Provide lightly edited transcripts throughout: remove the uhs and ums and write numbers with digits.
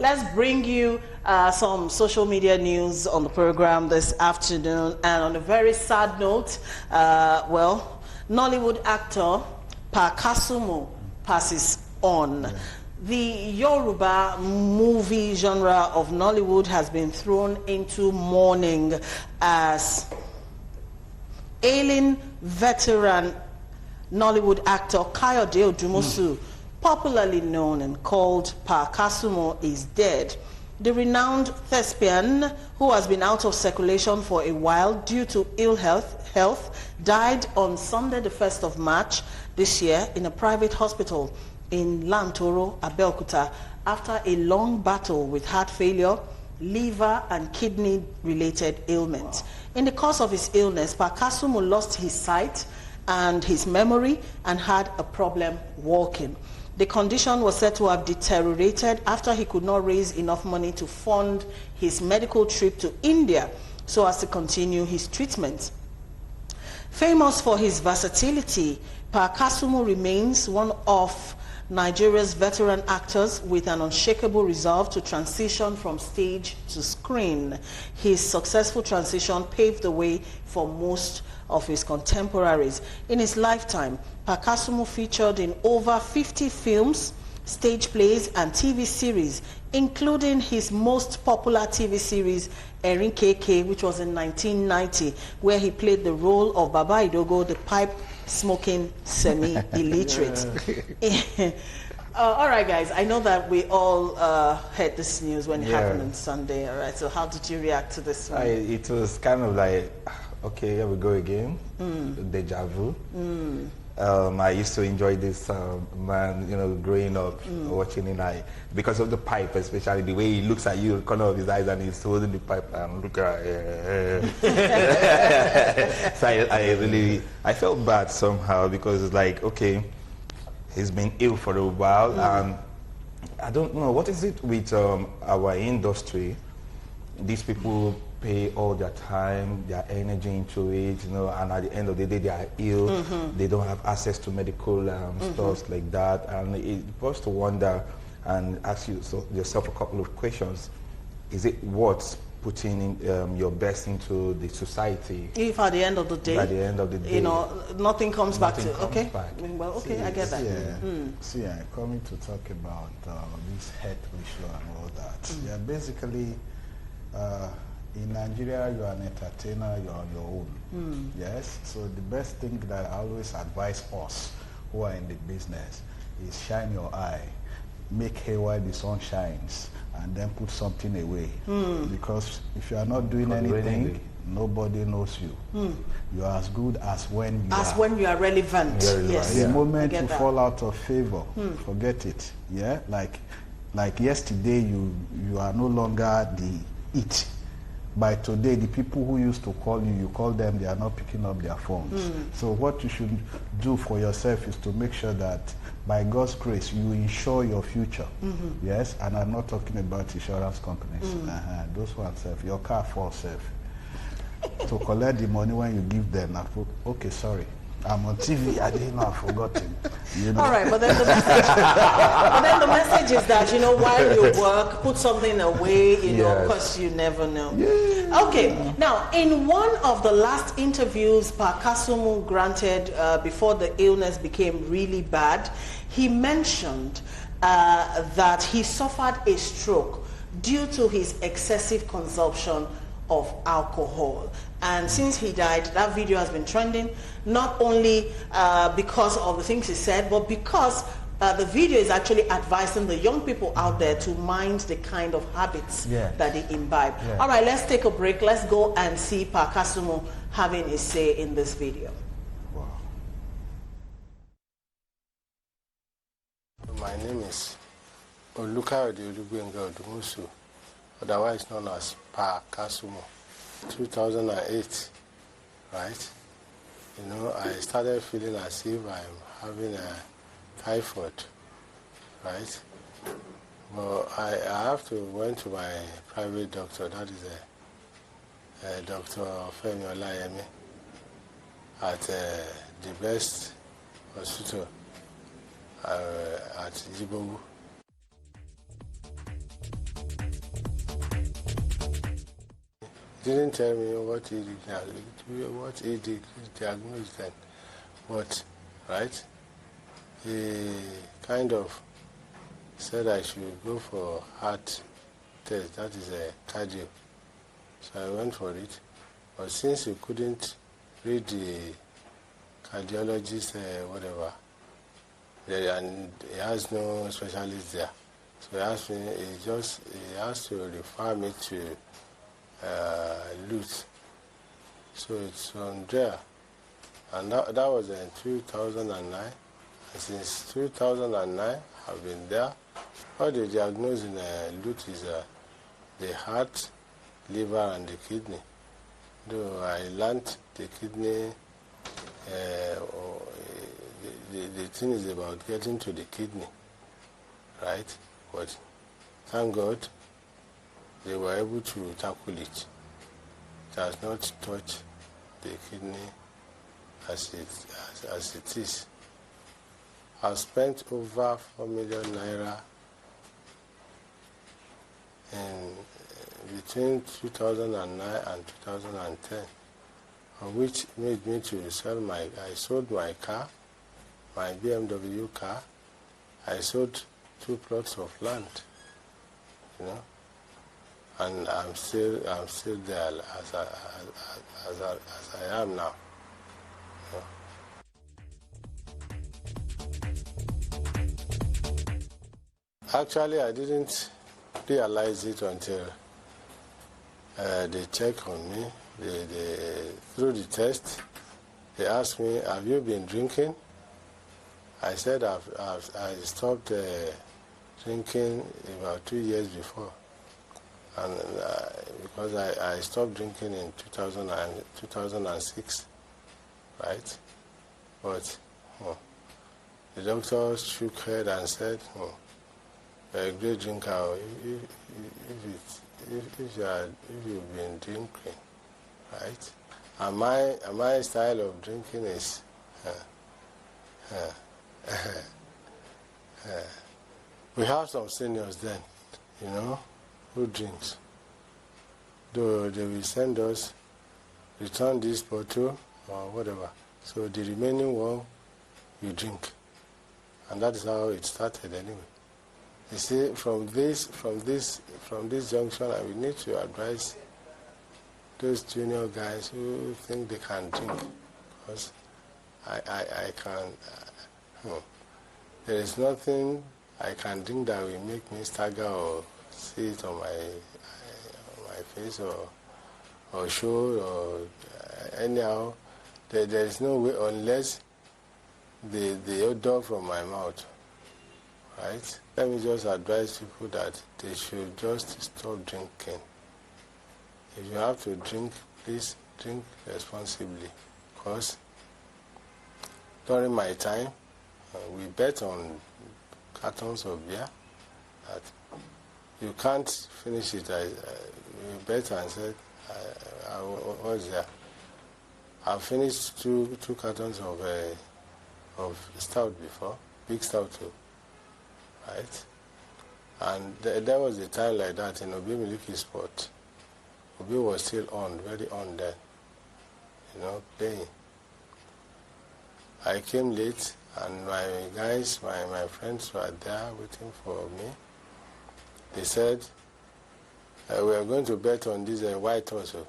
Let's bring you some social media news on the program this afternoon. And on a very sad note, well, Nollywood actor KASUMU passes on. Yeah. The Yoruba movie genre of Nollywood has been thrown into mourning as ailing veteran Nollywood actor Kayode Odumosu, popularly known and called KASUMU, is dead. The renowned thespian, who has been out of circulation for a while due to ill health, died on Sunday the 1st of March this year in a private hospital in Lantoro, Abeokuta, after a long battle with heart failure, liver and kidney related ailments. Wow. In the course of his illness, KASUMU lost his sight and his memory and had a problem walking. The condition was said to have deteriorated after he could not raise enough money to fund his medical trip to India so as to continue his treatment. Famous for his versatility, KASUMU remains one of Nigeria's veteran actors with an unshakable resolve to transition from stage to screen. His successful transition paved the way for most of his contemporaries. In his lifetime, KASUMU featured in over 50 films, stage plays, and TV series, including his most popular TV series, Erin KK, which was in 1990, where he played the role of Baba Idogo, the pipe-smoking semi-illiterate. All right, guys, I know that we all heard this news when it happened on Sunday. All right, so how did you react to this one? It was kind of like, okay, here we go again, deja vu. I used to enjoy this man, you know, growing up, watching him, because of the pipe, especially the way he looks at you, the corner of his eyes, and he's holding the pipe and look at So I felt bad somehow, because it's like, okay, he's been ill for a while, and I don't know, what is it with our industry? These people pay all their time, their energy into it, you know, and at the end of the day they are ill, they don't have access to medical stuff like that, and it was to wonder and ask yourself a couple of questions. Is it worth putting in, your best into the society? If at the end of the day, you know, nothing comes back. Well, okay, see, I get that. See, I'm coming to talk about this health issue and all that. Yeah, basically, in Nigeria, you are an entertainer, you're on your own. Yes, so the best thing that I always advise us who are in the business is shine your eye, make hay while the sun shines, and then put something away. Because if you are not doing anything, nobody knows you. You are as good as when you are. When you are relevant. Yes. The moment you fall out of favor, forget it. Yeah, like yesterday, you are no longer the it. By today, the people who used to call you, you call them, they are not picking up their phones. So what you should do for yourself is to make sure that by God's grace, you insure your future. Yes, and I'm not talking about insurance companies. Those ones safe. Your car falls safe. To collect the money when you give them, okay, sorry, I'm on TV, I didn't know, I've forgotten. You know? All right, but then the message is that, you know, while you work, put something away, you know, because you never know. Okay, now, in one of the last interviews KASUMU granted before the illness became really bad, he mentioned that he suffered a stroke due to his excessive consumption of alcohol. And since he died, that video has been trending, not only because of the things he said, but because the video is actually advising the young people out there to mind the kind of habits that they imbibe. All right, let's take a break. Let's go and see KASUMU having his say in this video. Wow. My name is Olukayode Odumosu, otherwise known as KASUMU. 2008, right? You know, I started feeling as if I'm having a typhoid, right? But I went to my private doctor, that is Dr. Femi Olayemi, at the best hospital at Jibogu. Didn't tell me what he diagnosed then. But, right, he kind of said I should go for heart test, that is a cardio. So I went for it. But since he couldn't read the cardiologist, whatever, and he has no specialist there, so he asked me, he has to refer me to Lutz. So it's on there. And that was in 2009. And since 2009, I've been there. What they diagnosed in Lutz is the heart, liver, and the kidney. Though I learned the kidney, the thing is about getting to the kidney, right? But thank God they were able to tackle it. It has not touched the kidney as it is. I've spent over 4 million naira in between 2009 and 2010, which made me to I sold my car, my BMW car. I sold 2 plots of land, you know, and I'm still there as I am now. You know? Actually, I didn't realize it until they checked on me. Through the test, they asked me, "Have you been drinking?" I said, I stopped drinking about 2 years before, and because I stopped drinking in 2006, right? But the doctor shook head and said, "You're a great drinker. If you've been drinking, right? And my style of drinking is." We have some seniors then, you know, who drinks. Though they will send us, return this bottle or whatever. So the remaining one, you drink. And that is how it started anyway. You see, from this junction, I will need to advise those junior guys who think they can drink, because I can. There is nothing I can drink that will make me stagger or see it on my face or show or anyhow. There is no way unless the odor from my mouth, right? Let me just advise people that they should just stop drinking. If you have to drink, please drink responsibly, because during my time, we bet on cartons of beer that you can't finish it. We bet and said, I was there. I finished two cartons of stout before, big stout too, right? And there was a time like that in Obi Miliki Sport. Obi was still on, very on then, you know, playing. I came late, and my guys, my friends were there waiting for me. They said, we are going to bet on this white horse, a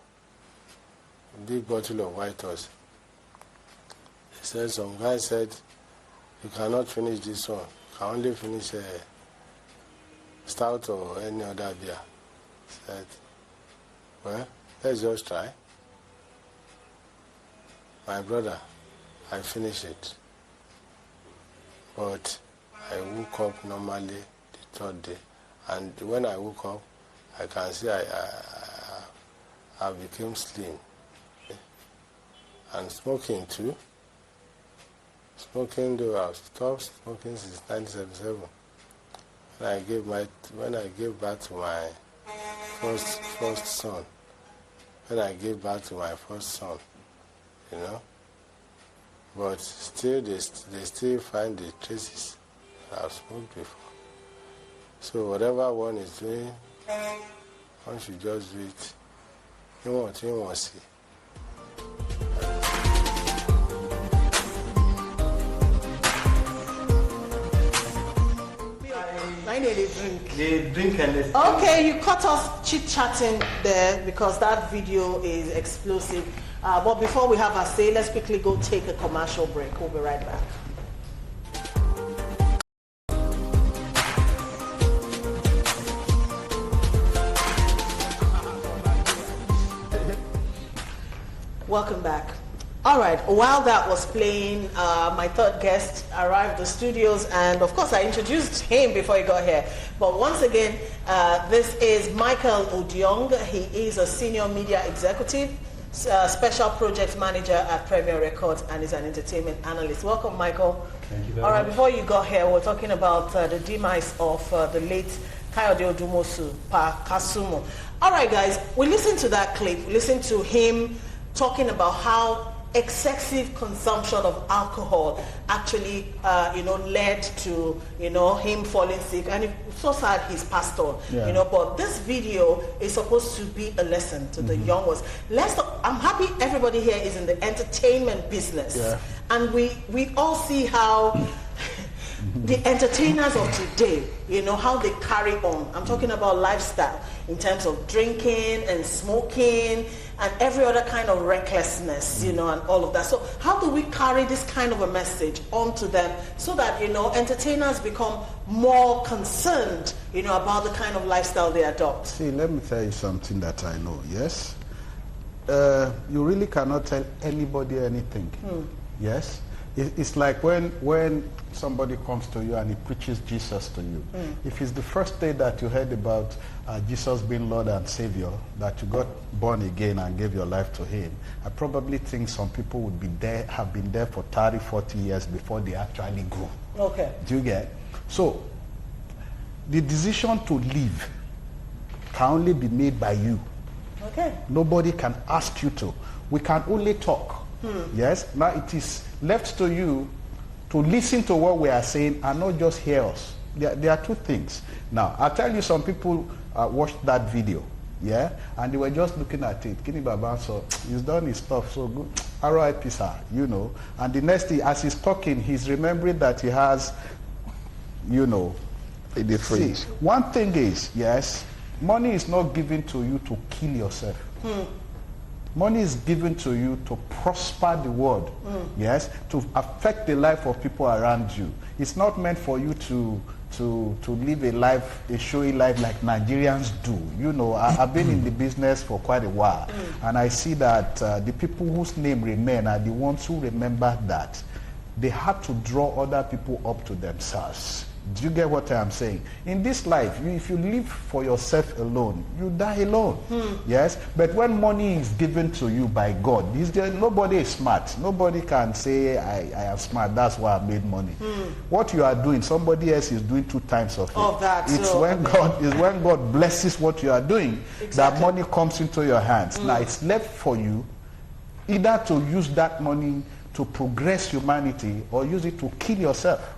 big bottle of white horse. They said, some guy said, you cannot finish this one. You can only finish a stout or any other beer. I said, well, let's just try. My brother, I finished it. But I woke up normally the third day. And when I woke up, I can see I became slim. And smoking too. Smoking, though I've stopped smoking since 1977. When I gave birth to my first son. When I gave birth to my first son, you know. But still, they still find the traces I've smoked before. So whatever one is doing, one should just do it You want to see. They drink and they Okay, you cut us chit-chatting there because that video is explosive. But before we have our say, let's quickly go take a commercial break. We'll be right back. Welcome back. All right, while that was playing, my third guest arrived at the studios, and of course I introduced him before he got here. But once again, this is Michael Odiong. He is a senior media executive, special project manager at Premier Records, and is an entertainment analyst. Welcome, Michael. Thank you very All right, much. Before you got here, we're talking about the demise of the late Kayode Odumosu, Pa KASUMU. All right, guys, we listened to that clip. We listened to him talking about how excessive consumption of alcohol actually, led to, him falling sick. And it's so sad he's passed on, but this video is supposed to be a lesson to the young ones. I'm happy everybody here is in the entertainment business. Yeah. And we all see how the entertainers of today, how they carry on. I'm talking about lifestyle in terms of drinking and smoking and every other kind of recklessness, and all of that. So how do we carry this kind of a message onto them so that, entertainers become more concerned, about the kind of lifestyle they adopt? See, let me tell you something that I know, yes? You really cannot tell anybody anything, yes? It's like when somebody comes to you and he preaches Jesus to you. If it's the first day that you heard about Jesus being Lord and Savior, that you got born again and gave your life to him, I probably think some people would be there, have been there for 30, 40 years before they actually grew. Okay. Do you get? So, the decision to live can only be made by you. Okay. Nobody can ask you to. We can only talk. Yes? Now it is left to you to listen to what we are saying and not just hear us. There are two things. Now, I'll tell you, some people watched that video, yeah? And they were just looking at it. Kini Baba, so he's done his stuff so good. R.I.P. sir, And the next thing, as he's talking, he's remembering that he has, the fridge. See, one thing is, yes, money is not given to you to kill yourself. Money is given to you to prosper the world, yes, to affect the life of people around you. It's not meant for you to live a life, a showy life like Nigerians do. I've been in the business for quite a while, and I see that the people whose name remain are the ones who remember that they had to draw other people up to themselves. Do you get what I'm saying? In this life, if you live for yourself alone, you die alone. Yes? But when money is given to you by God, nobody is smart. Nobody can say, I am smart, that's why I made money. What you are doing, somebody else is doing 2 times of it. It's when God blesses what you are doing, that money comes into your hands. Now it's left for you either to use that money to progress humanity or use it to kill yourself.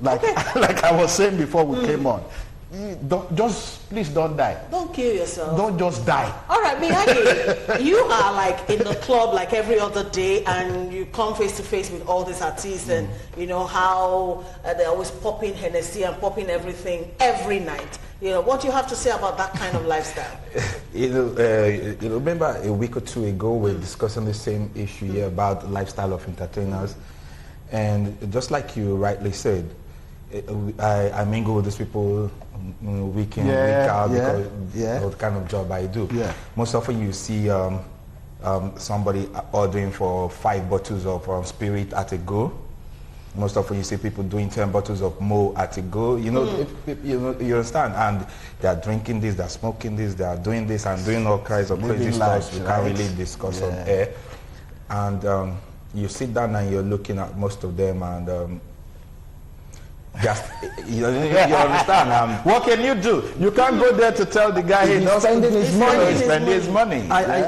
Like I was saying before we came on. Please don't die. Don't kill yourself. Don't just die. All right, Miyagi, you are like in the club like every other day, and you come face to face with all these artists, and how they're always popping Hennessy and popping everything every night. What do you have to say about that kind of lifestyle? Remember a week or two ago we were discussing the same issue here about the lifestyle of entertainers, and just like you rightly said, I mingle with these people week in, week out because of the kind of job I do. Most often you see somebody ordering for 5 bottles of spirit at a go. Most often you see people doing 10 bottles of Mo at a go. You understand? And they are drinking this, they are smoking this, they are doing this and doing all kinds of crazy stuff we can't really discuss on air. And you sit down and you're looking at most of them and just you understand. What can you do? You can't go there to tell the guy he's spending his money.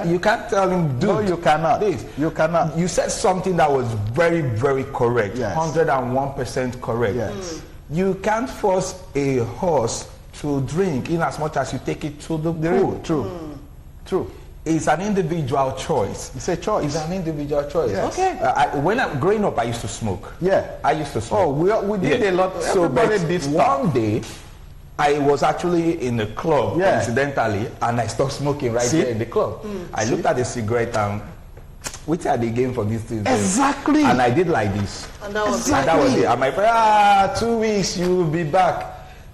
You can't tell him, dude. No, you cannot. You cannot. You said something that was very, very correct. 101% correct. You can't force a horse to drink in as much as you take it to the pool. True. It's an individual choice. It's a choice. It's an individual choice. Yes. Okay. When I'm growing up, I used to smoke. Yeah. I used to smoke. Oh, we did a lot. So, Everybody but did stuff. one day, I was actually in a club, coincidentally, and I stopped smoking there in the club. I looked at the cigarette and, which are they game for these things? Exactly. And I did like this. And that was And that was it. And my friend, 2 weeks, you will be back.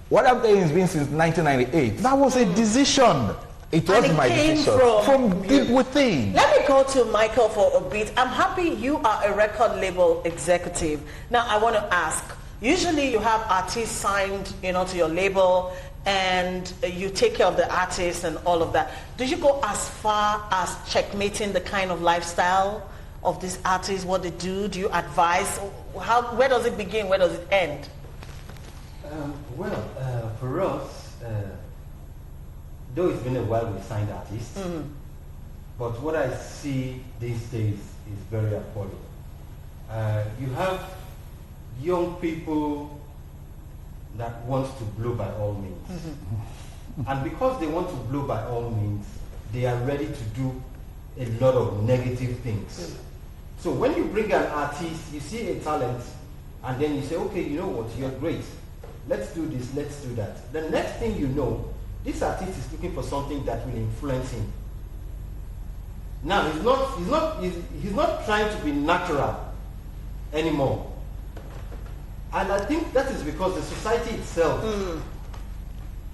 What I'm saying has been since 1998. That was a decision. It was my decision. From deep within. Let me go to Michael for a bit. I'm happy you are a record label executive. Now I want to ask, usually you have artists signed, to your label, and you take care of the artists and all of that. Do you go as far as checkmating the kind of lifestyle of these artists, what they do? Do you advise? Where does it begin? Where does it end? For us, though it's been a while we signed artists, but what I see these days is very affordable. You have young people that want to blow by all means. And because they want to blow by all means, they are ready to do a lot of negative things. So when you bring an artist, you see a talent, and then you say, okay, you know what, you're great. Let's do this, let's do that. The next thing you know, this artist is looking for something that will influence him. Now, he's not trying to be natural anymore. And I think that is because the society itself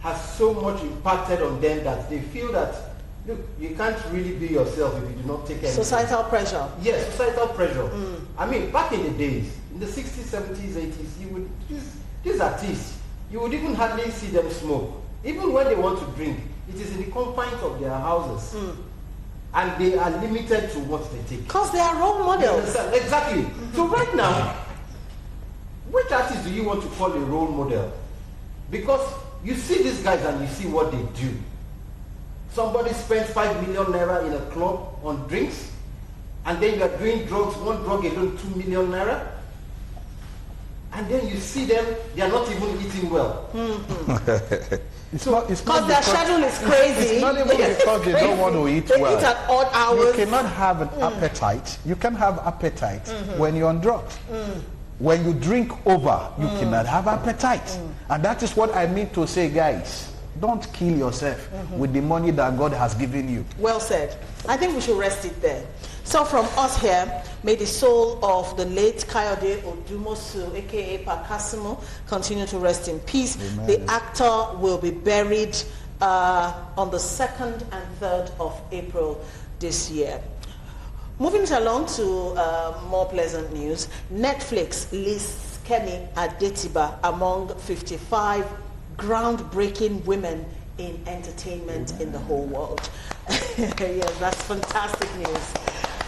has so much impacted on them that they feel that, look, you can't really be yourself if you do not take care of Societal pressure. Yes, societal pressure. I mean, back in the days, in the 60s, 70s, 80s, you would, these artists, you would even hardly see them smoke. Even when they want to drink, it is in the confines of their houses. And they are limited to what they take. Because they are role models. Exactly. So right now, which artist do you want to call a role model? Because you see these guys and you see what they do. Somebody spends 5 million naira in a club on drinks, and then you are doing drugs, one drug alone 2 million naira. And then you see them, they are not even eating well. It's not Because their schedule is crazy. It's not even because they don't want to eat well. They eat at odd hours. You cannot have an appetite. You can have appetite when you're on drugs. When you drink over, you cannot have appetite. And that is what I mean to say, guys. Don't kill yourself with the money that God has given you. Well said. I think we should rest it there. So from us here, may the soul of the late Kayode Odumosu, aka Pa KASUMU, continue to rest in peace. Amen. The actor will be buried on the 2nd and 3rd of April this year. Moving along to more pleasant news, Netflix lists KEMI ADETIBA among 55 groundbreaking women in entertainment in the whole world. Yes, that's fantastic news.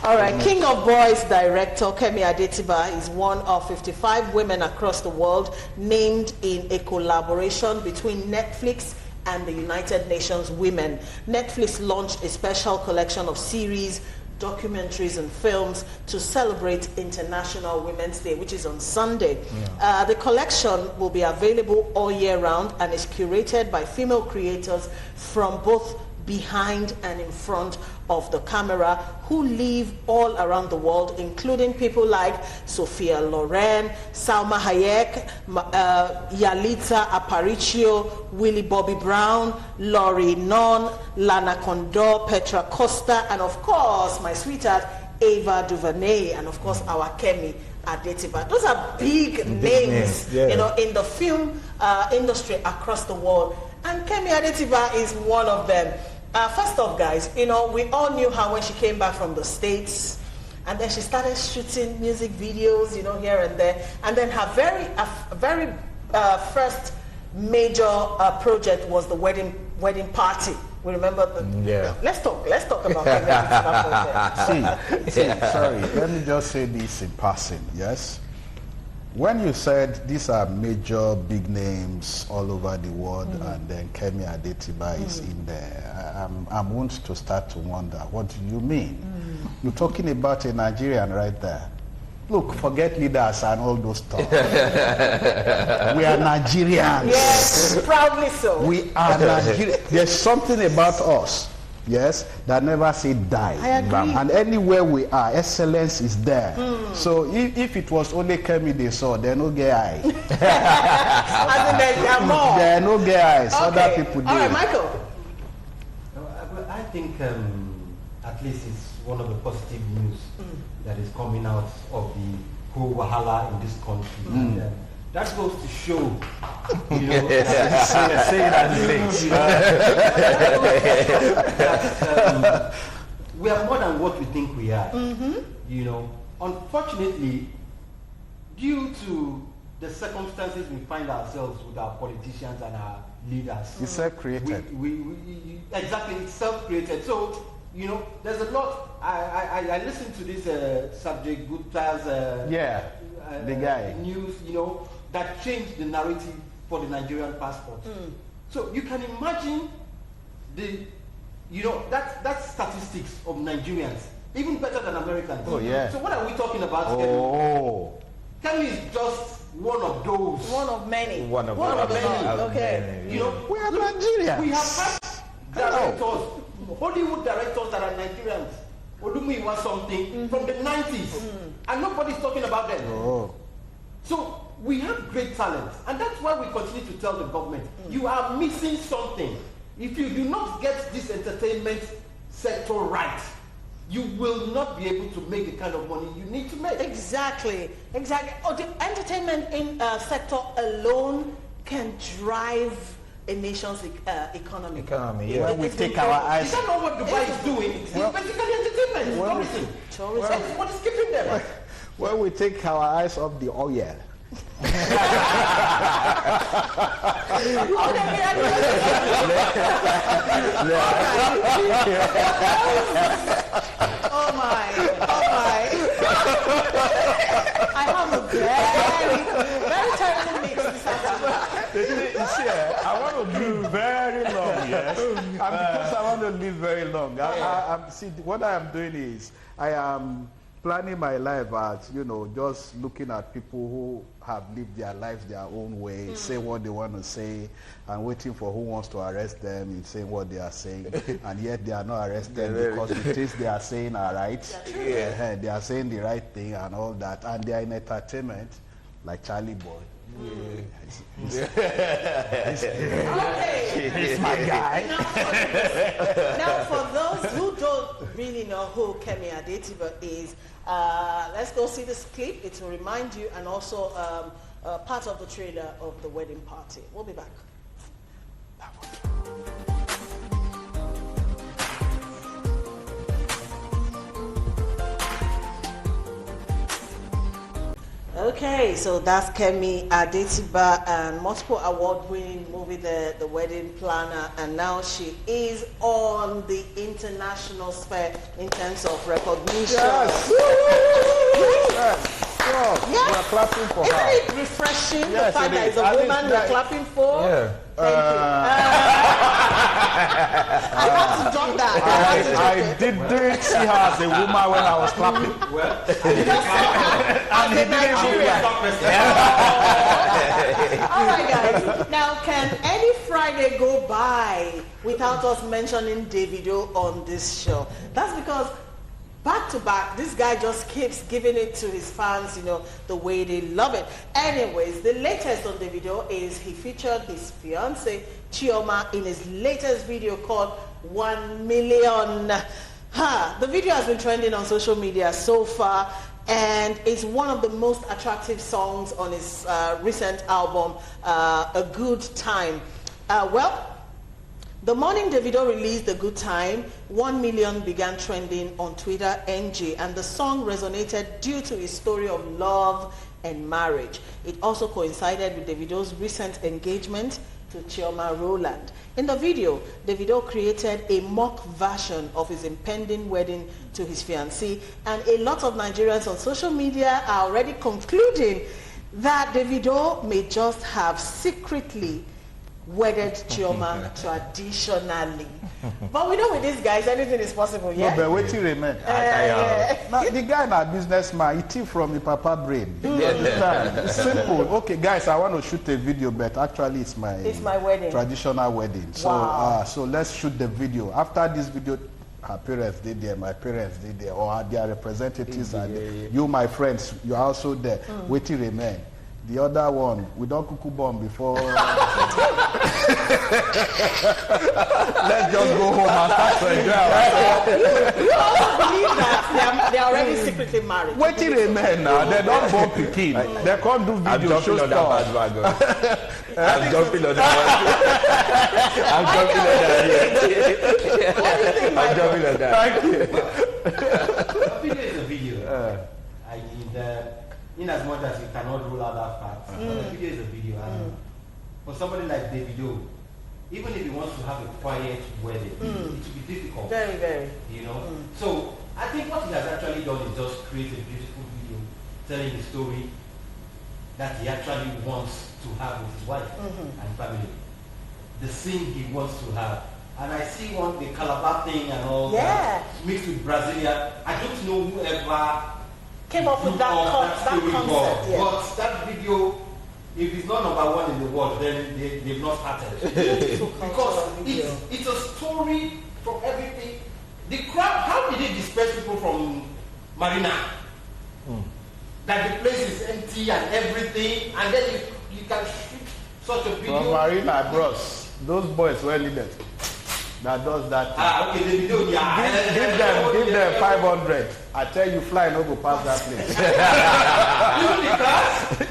All right, King of Boys director KEMI ADETIBA is one of 55 women across the world named in a collaboration between Netflix and the United Nations Women. Netflix launched a special collection of series, documentaries and films to celebrate International Women's Day, which is on Sunday. The collection will be available all year round and is curated by female creators from both behind and in front of the camera who live all around the world, including people like Sophia Loren, Salma Hayek, Yalitza Aparicio, Willie Bobby Brown, Laurie Nunn, Lana Condor, Petra Costa, and of course my sweetheart Ava DuVernay, and of course our KEMI ADETIBA. Those are big names, in the film industry across the world, and KEMI ADETIBA is one of them. First off, guys, we all knew her when she came back from the States, and then she started shooting music videos, here and there, and then her very first major project was the wedding party. We remember the. Let's talk about KEMI ADETIBA. Sorry, let me just say this in passing. Yes. When you said these are major big names all over the world, and then KEMI ADETIBA is in there, I'm going to start to wonder, what do you mean? You're talking about a Nigerian right there. Look, forget leaders and all those stuff. We are Nigerians. Yes, proudly so. We are Nigerians. There's something about us yes, that never say die. I agree. And anywhere we are, excellence is there. So if it was only KEMI they saw, there no gay eye. As in there are more. There are no gay eyes. Okay. Other people do. All right, Michael. I think at least it's one of the positive news that is coming out of the whole wahala in this country. And, that goes to show, you know, that we are more than what we think we are. You know, unfortunately, due to the circumstances we find ourselves with our politicians and our leaders, It's self-created. Exactly, it's self-created. So, you know, there's a lot. I listened to this subject, Gupta's the guy. news, you know, that changed the narrative for the Nigerian passport. So you can imagine the, you know, that's statistics of Nigerians, even better than Americans. Oh, yeah. So what are we talking about? KEMI is just one of those. One of many. One of many. Okay. You know, We are Nigerians. we have had directors, Hollywood directors that are Nigerians. Olumi was something from the 90s, and nobody's talking about them. So we have great talent, and that's why we continue to tell the government, you are missing something. If you do not get this entertainment sector right, you will not be able to make the kind of money you need to make. Exactly. Oh, the entertainment sector alone can drive a nation's economy. When we take our eyes. Is that not what Dubai is doing? It's basically entertainment. Tourism. That's what is keeping them. When we take our eyes off the oil. Oh my. I have a very terrible mix this afternoon. I want to live very long, yes. And because I want to live very long, see, what I am doing is, I am planning my life as, you know, just looking at people who have lived their lives their own way, say what they want to say, and waiting for who wants to arrest them in saying what they are saying, and yet they are not arrested because the things they are saying are right. They are saying the right thing and all that, and they are in entertainment, like Charlie Boy. He's my guy. Now, for those who don't really know who KEMI ADETIBA is, let's go see this clip. It will remind you, and also part of the trailer of the wedding party. We'll be back. Okay, so that's KEMI ADETIBA, and multiple award-winning movie, The Wedding Planner, and now she is on the international sphere in terms of recognition. Yes. Yes. We're clapping for her. Isn't it refreshing, the fact that it's a woman we're clapping for? Yeah. Thank you. I had to drop that. I didn't see her as a woman when I was clapping. As a Nigerian. All right, guys. Now, can any Friday go by without us mentioning Davido on this show? That's because back to back, this guy just keeps giving it to his fans, you know, the way they love it. Anyways, the latest on Davido is he featured his fiancée, CHIOMA, in his latest video called 1 Million. The video has been trending on social media so far, and it's one of the most attractive songs on his recent album, A Good Time. The morning Davido released A Good Time, 1 million began trending on Twitter NG, and the song resonated due to his story of love and marriage. It also coincided with Davido's recent engagement to Chioma Rowland. In the video, Davido created a mock version of his impending wedding to his fiancée, and a lot of Nigerians on social media are already concluding that Davido may just have secretly wedded Chioma traditionally. But we know with these guys, anything is possible, yeah? No, but wait till remain. Now, the guy na businessman, he thief from the papa brain. It's simple. Okay, guys, I want to shoot a video, but actually it's my wedding. Traditional wedding. So, wow. So let's shoot the video. After this video, her parents did there, my parents did there, or their representatives are there. You, my friends, you are also there. Wait till remain. The other one, we don't cuckoo bomb before. Let's just go home and start to enjoy ourselves. You also believe that they are already secretly married. Wait till remain now. They don't bomb Pekin. They can't do video show stuff. I'm jumping on that. I'm jumping on that. What do you think, I'm jumping on that. Thank you. A video is a video. I mean, in as much as you cannot rule out that fact, a video is a video. And for somebody like Davido, even if he wants to have a quiet wedding, it will be difficult. Very, very. You know? So I think what he has actually done is just create a beautiful video telling the story that he actually wants to have with his wife and family. The scene he wants to have. And I see the Calabar thing and all that mixed with Brasilia. I don't know whoever came up with that concept. Yeah. But that video, if it's not #1 in the world, then they've not started. Because it's a story from everything. The crowd, how did they disperse people from Marina? That the place is empty and everything, and then you can shoot such a video. From Marina, bros, those boys were needed. That does that. Okay, the video, give them 500. I tell you, fly no go past that place.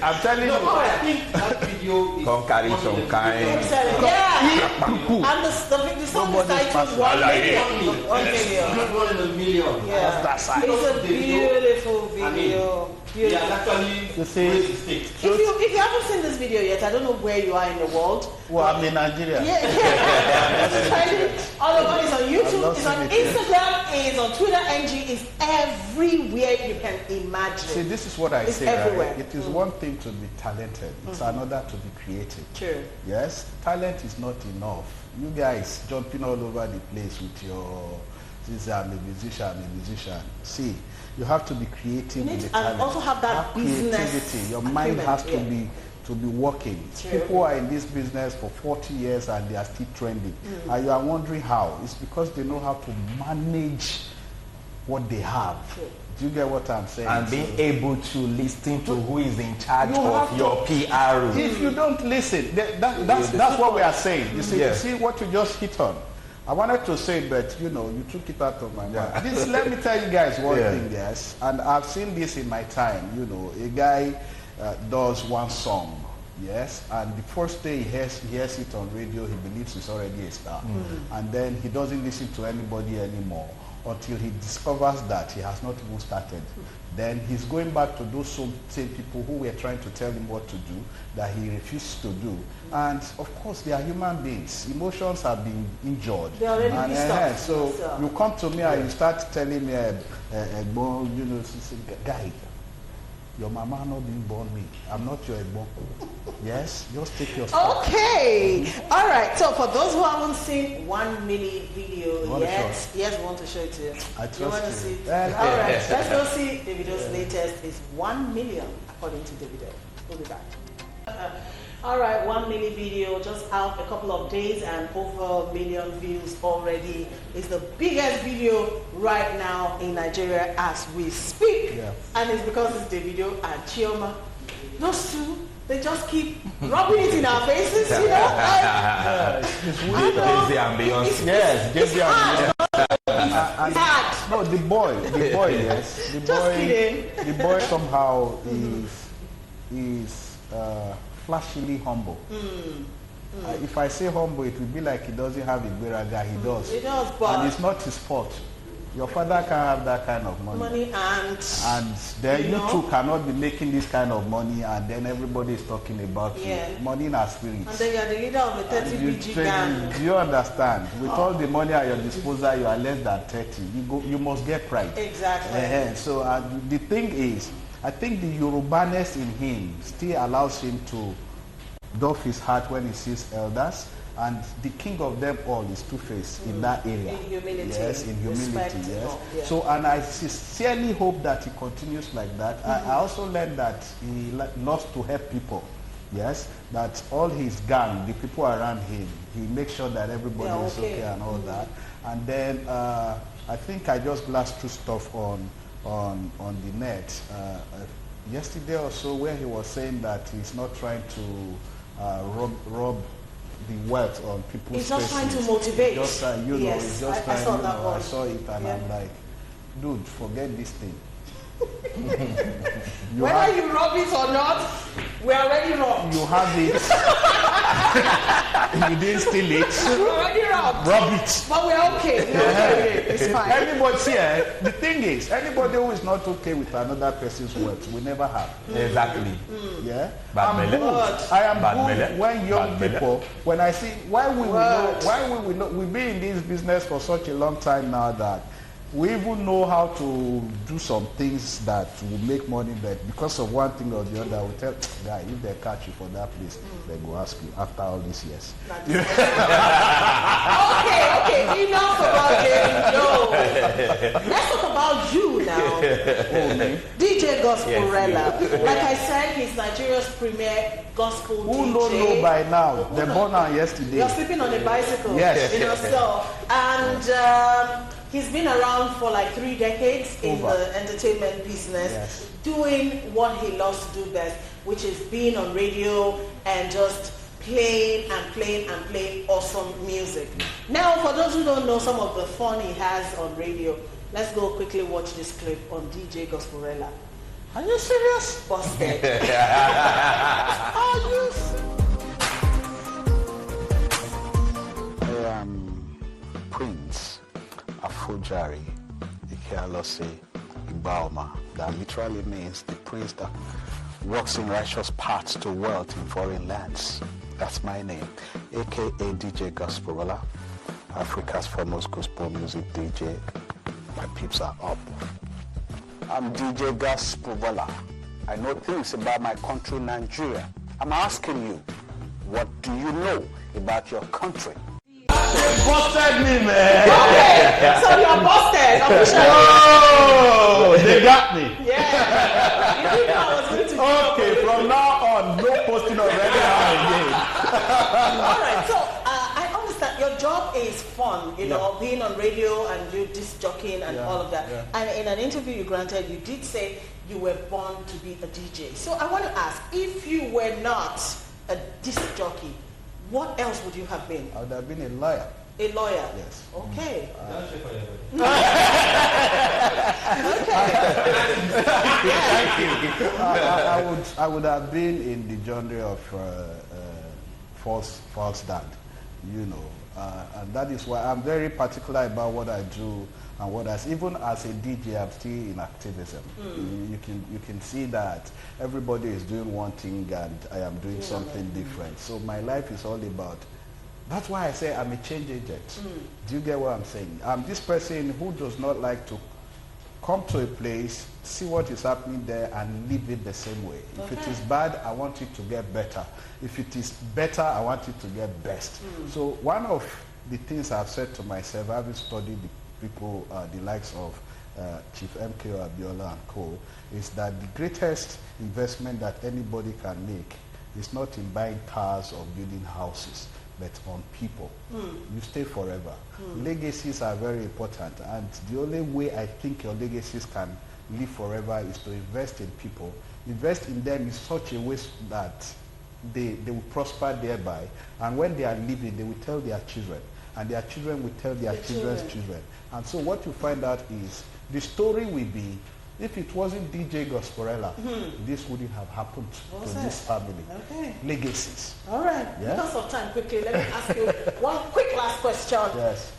I'm telling you. I think that video is come carry some kind. And the song is titled 1 million. 1 million. Not 1 in a million. Yeah. That's that side. It's a beautiful video. Yeah, actually, you see, if you haven't seen this video yet, I don't know where you are in the world. Well, I'm in Nigeria. It's all over. It's on YouTube, it's on Instagram, it's on Twitter, NG, it's everywhere you can imagine. See, this is what I say. Everywhere. Right? It is one thing to be talented. It's another to be creative. True. Yes, talent is not enough. You guys jumping all over the place with your, this I'm a musician. See, you have to be creative with the talent. And also have that business creativity. Your mind has to be working. True. People are in this business for 40 years and they are still trending. And you are wondering how. It's because they know how to manage what they have. True. Do you get what I'm saying? And being able to listen to who is in charge of your PR. If you don't listen, that's what we are saying. You see, you see what you just hit on. I wanted to say, but you know, you took it out of my mind. Let me tell you guys one thing, yes. And I've seen this in my time. You know, a guy does one song, yes, and the first day he hears it on radio, he believes he's already a star, and then he doesn't listen to anybody anymore until he discovers that he has not even started. Then he's going back to those same people who were trying to tell him what to do that he refused to do. And of course, they are human beings. Emotions have been injured. They already pissed off. So you come to me and you start telling me, you know, guy, your mama not been born me. I'm not your Egbo. Yes, just take your stuff. Okay. All right. So for those who haven't seen 1 million video yet, yes, we want to show it to you. I trust you want to see it? All right. Let's go see Davido's latest. Is 1 million according to Davido. We'll be back. All right, 1 million video just out a couple of days and over 1 million views already. It's the biggest video right now in Nigeria as we speak. Yeah. And it's because it's Davido and Chioma. Those two, they just keep rubbing it in our faces, you know? It's weird. Jay-Z and Beyonce. Yes, Jay-Z and Beyonce. It's hard. No, the boy, yes. The boy somehow is flashily humble. If I say humble, it would be like he doesn't have a beraga. He does. He does, but and it's not his fault. Your father can't have that kind of money. And then you two cannot be making this kind of money, and then everybody is talking about you. Money in our spirits. And then you are the leader of the 30 BG gang. Do you understand? With all the money at your disposal, you are less than 30. You must get pride. Exactly. So the thing is, I think the Yorubaness in him still allows him to doff his hat when he sees elders. And the king of them all is Two-Face in that area. In humility. Yes, in humility, Respect, yes. yeah. So, and I sincerely hope that he continues like that. I also learned that he loves to help people. Yes, that all his gang, the people around him, he makes sure that everybody is okay and all that. And then I think I just glanced through stuff on the net yesterday or so, where he was saying that he's not trying to rob the wealth on people's He's just faces. trying to motivate. Just you know, Yes, he's just I trying. saw You that know, one. I saw it and Yeah. I'm like, dude, forget this thing. Whether you rob it or not, we already robbed. You have it. You didn't steal it. We already robbed. Rob it. But we're okay. We're okay. It's fine. Anybody here, the thing is, anybody who is not okay with another person's wealth, we never have. Exactly. Yeah. Bad belly. I am Bad good belly. when young Bad belly. people, when I see, why we know, we've been in this business for such a long time now that we even know how to do some things that will make money, but because of one thing or the other, we tell, guy, if they catch you for that place, they go ask you after all these years. Okay, enough about Davido. Let's talk about you now. DJ Gosporella. Like I said, he's Nigeria's premier gospel Who DJ. don't know by now? They born out yesterday. You're sleeping on a bicycle. Yes. You know, so, and he's been around for like 3 decades in the entertainment business, doing what he loves to do best, which is being on radio and just playing and playing and playing awesome music. Now, for those who don't know some of the fun he has on radio, let's go quickly watch this clip on DJ Gosporella. Are you serious? Busted. Are you? I am Prince Afojari Ikealose Igbaoma. That literally means the prince that walks in righteous paths to wealth in foreign lands. That's my name, aka DJ Gosporella, Africa's foremost gospel music DJ. My peeps are up. I'm DJ Gosporella. I know things about my country, Nigeria. I'm asking you, what do you know about your country? They busted me, man. Okay, so you're busted officially. Oh, they got me. Yeah. You didn't know I was going to Okay, from now on, no posting of anyhow again. All right, so I understand your job is fun, you know, being on radio and you disc jockeying and all of that. Yeah. And in an interview you granted, you did say you were born to be a DJ. So I want to ask, if you were not a disc jockey, what else would you have been? I would have been a lawyer. A lawyer? Yes. Okay. I would have been in the genre of false dad, you know, and that is why I'm very particular about what I do and what I even as a DJ I'm still in activism. You can see that everybody is doing one thing and I am doing something different. So my life is all about. That's why I say I'm a change agent. Do you get what I'm saying? I'm this person who does not like to come to a place, see what is happening there and leave it the same way. If it is bad, I want it to get better. If it is better, I want it to get best. So one of the things I've said to myself, having studied the people, the likes of Chief MKO Abiola and co, is that the greatest investment that anybody can make is not in buying cars or building houses, but on people. You stay forever. Legacies are very important, and the only way I think your legacies can live forever is to invest in people. Invest in them in such a way that they will prosper thereby, and when they are living, they will tell their children, and their children will tell their children's children. And so what you find out is, the story will be, if it wasn't DJ Gosporella, this wouldn't have happened to this family. Okay. Legacies. All right. Yeah? Because of time, quickly, let me ask you one quick last question. Yes.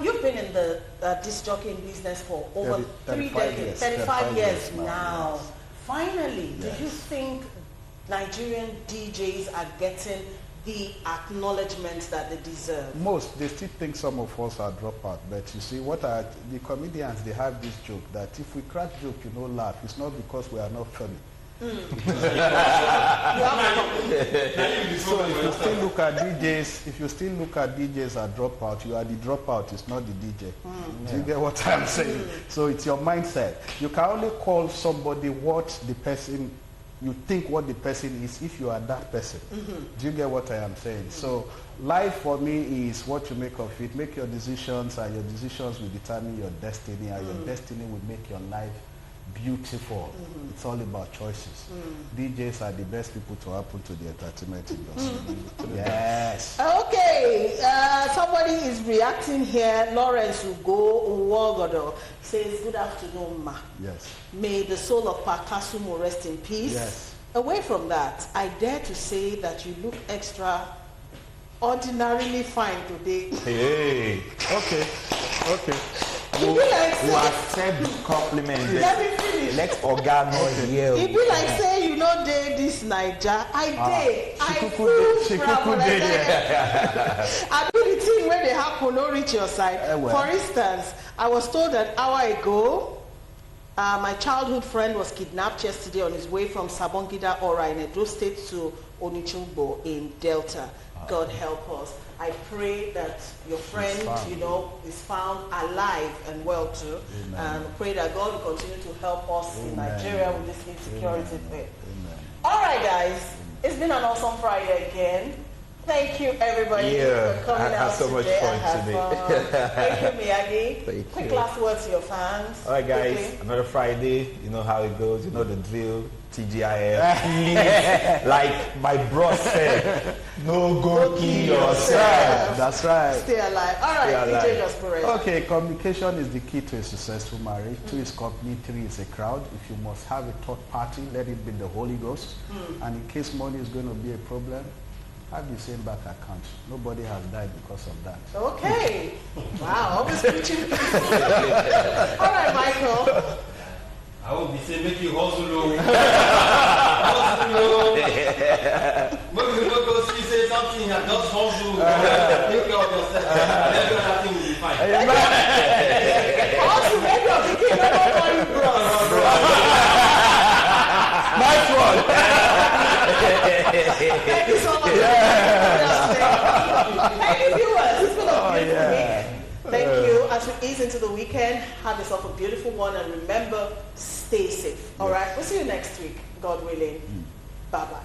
You've been in the disc jockeying business for over 3 decades, 35 years now. Yes. Finally, do you think Nigerian DJs are getting the acknowledgement that they deserve? Most, they still think some of us are dropout, but you see, the comedians, they have this joke that if we crack joke, laugh, it's not because we are not funny. So if you still look at DJs as dropout, you are the dropout, it's not the DJ. Do you get what I'm saying? So it's your mindset. You can only call somebody what the person, you think what the person is if you are that person. Do you get what I am saying? So life for me is what you make of it. Make your decisions, and your decisions will determine your destiny, and your destiny will make your life beautiful. It's all about choices. DJs are the best people to happen to the entertainment industry. Yes. Okay, somebody is reacting here. Lawrence Ugo Uwogodo says, good afternoon, ma. Yes. May the soul of Pa KASUMU rest in peace. Yes. Away from that, I dare to say that you look extra ordinarily fine today. Hey. Okay. Okay. Who accept compliment? Let me finish. Let Oga not hear. It be like say you know day this Naija. I day. I be the thing when they happen no reach your side. For instance, I was told an hour ago my childhood friend was kidnapped yesterday on his way from Sabongida Ora in Edo State to Onichugbo in Delta. God help us. I pray that your friend, is found alive and well too. Amen. And pray that God will continue to help us in Nigeria with this insecurity thing. All right, guys. It's been an awesome Friday again. Thank you, everybody, for coming out so today. Much fun today. Thank you, Miyagi. Thank Quick you. last words to your fans. All right, guys. Quickly. Another Friday. You know how it goes. You know the drill. TGIF. Like my bro said, no go kill yourself. That's right. Stay alive. All right, DJ GOSPORELLA. Okay, communication is the key to a successful marriage. 2 is company, 3 is a crowd. If you must have a third party, let it be the Holy Ghost. And in case money is going to be a problem, have the same bank account. Nobody has died because of that. Okay. Wow, always preaching. All right, Michael. I will be saying, make you hustle. Hustle. When you go see say something and just hustle. Take care of yourself. And everything will be fine. Also, maybe I'm thinking about money, bro. Nice one. Thank you so much. Thank you, viewers. It's been a beautiful week. Thank you. As we ease into the weekend, have yourself a beautiful one, and remember, stay safe. All right? We'll see you next week, God willing. Bye-bye.